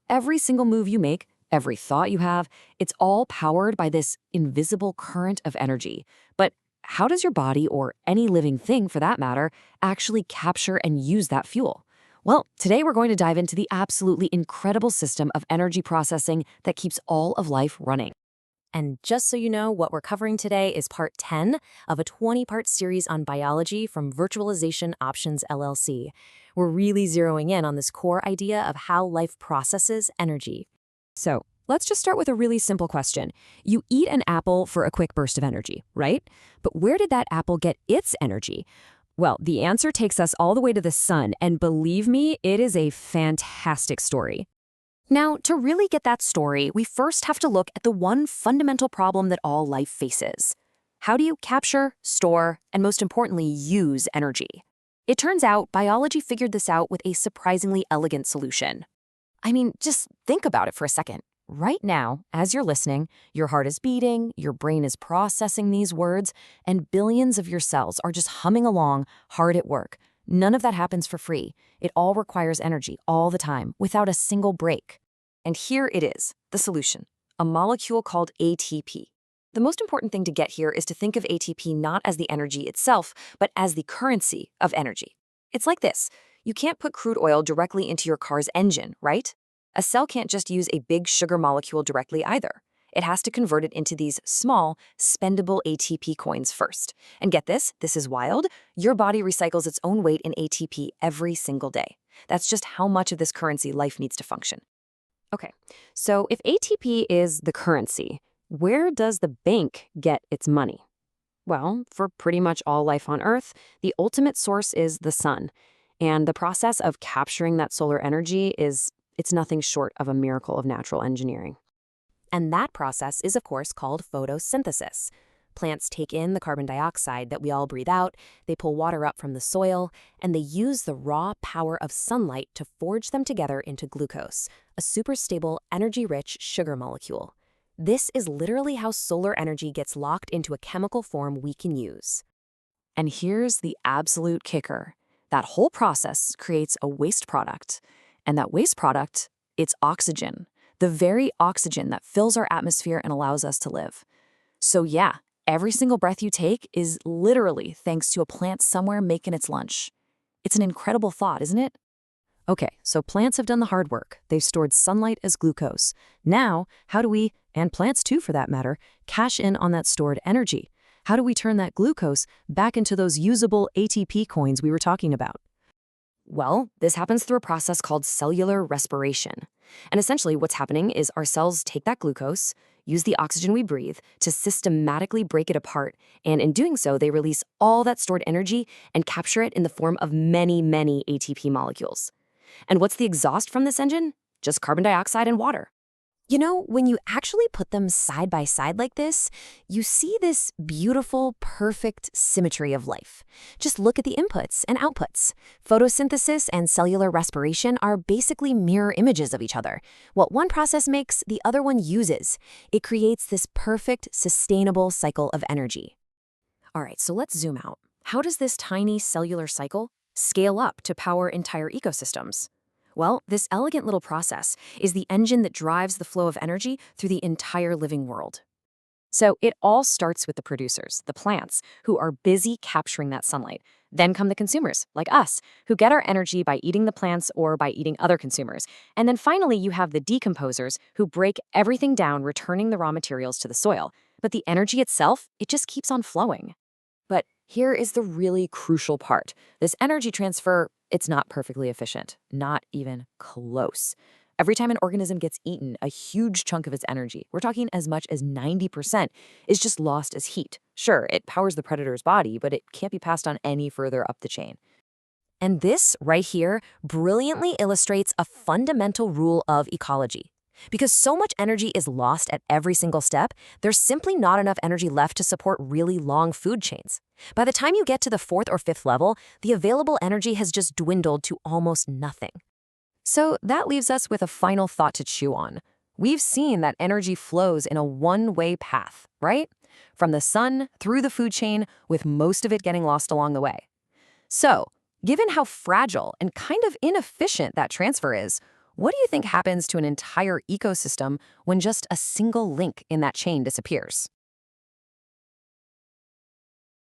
Every single move you make, every thought you have, it's all powered by this invisible current of energy. But how does your body, or any living thing for that matter, actually capture and use that fuel? Well, today we're going to dive into the absolutely incredible system of energy processing that keeps all of life running. And just so you know, what we're covering today is part 10 of a 20-part series on biology from Virtualization Options LLC. We're really zeroing in on this core idea of how life processes energy. So let's just start with a really simple question. You eat an apple for a quick burst of energy, right? But where did that apple get its energy? Well, the answer takes us all the way to the sun, and believe me, it is a fantastic story. Now, to really get that story, we first have to look at the one fundamental problem that all life faces. How do you capture, store, and most importantly, use energy? It turns out biology figured this out with a surprisingly elegant solution. I mean, just think about it for a second. Right now, as you're listening, your heart is beating, your brain is processing these words, and billions of your cells are just humming along, hard at work. None of that happens for free. It all requires energy all the time, without a single break. And here it is, the solution, a molecule called ATP. The most important thing to get here is to think of ATP not as the energy itself, but as the currency of energy. It's like this. You can't put crude oil directly into your car's engine, right? A cell can't just use a big sugar molecule directly either. It has to convert it into these small, spendable ATP coins first. And get this is wild. Your body recycles its own weight in ATP every single day. That's just how much of this currency life needs to function. Okay, so if ATP is the currency, where does the bank get its money? Well, for pretty much all life on Earth, the ultimate source is the sun. And the process of capturing that solar energy it's nothing short of a miracle of natural engineering. And that process is, of course, called photosynthesis. Plants take in the carbon dioxide that we all breathe out, they pull water up from the soil, and they use the raw power of sunlight to forge them together into glucose, a super stable, energy-rich sugar molecule. This is literally how solar energy gets locked into a chemical form we can use. And here's the absolute kicker. That whole process creates a waste product. And that waste product, it's oxygen. The very oxygen that fills our atmosphere and allows us to live. So yeah, every single breath you take is literally thanks to a plant somewhere making its lunch. It's an incredible thought, isn't it? Okay, so plants have done the hard work. They've stored sunlight as glucose. Now, how do we, and plants too for that matter, cash in on that stored energy? How do we turn that glucose back into those usable ATP coins we were talking about? Well, this happens through a process called cellular respiration. And essentially what's happening is our cells take that glucose, use the oxygen we breathe, to systematically break it apart. And in doing so, they release all that stored energy and capture it in the form of many, many ATP molecules. And what's the exhaust from this engine? Just carbon dioxide and water. When you actually put them side by side like this, you see this beautiful, perfect symmetry of life. Just look at the inputs and outputs. Photosynthesis and cellular respiration are basically mirror images of each other. What one process makes, the other one uses. It creates this perfect, sustainable cycle of energy. All right, so let's zoom out. How does this tiny cellular cycle scale up to power entire ecosystems? Well, this elegant little process is the engine that drives the flow of energy through the entire living world. So it all starts with the producers, the plants, who are busy capturing that sunlight. Then come the consumers, like us, who get our energy by eating the plants or by eating other consumers. And then finally, you have the decomposers, who break everything down, returning the raw materials to the soil. But the energy itself, it just keeps on flowing. But here is the really crucial part. This energy transfer, it's not perfectly efficient, not even close. Every time an organism gets eaten, a huge chunk of its energy, we're talking as much as 90%, is just lost as heat. Sure, it powers the predator's body, but it can't be passed on any further up the chain. And this right here brilliantly illustrates a fundamental rule of ecology. Because so much energy is lost at every single step, there's simply not enough energy left to support really long food chains. By the time you get to the 4th or 5th level, the available energy has just dwindled to almost nothing. So that leaves us with a final thought to chew on. We've seen that energy flows in a one-way path, right? From the sun through the food chain, with most of it getting lost along the way. So, given how fragile and kind of inefficient that transfer is, What do you think happens to an entire ecosystem when just a single link in that chain disappears?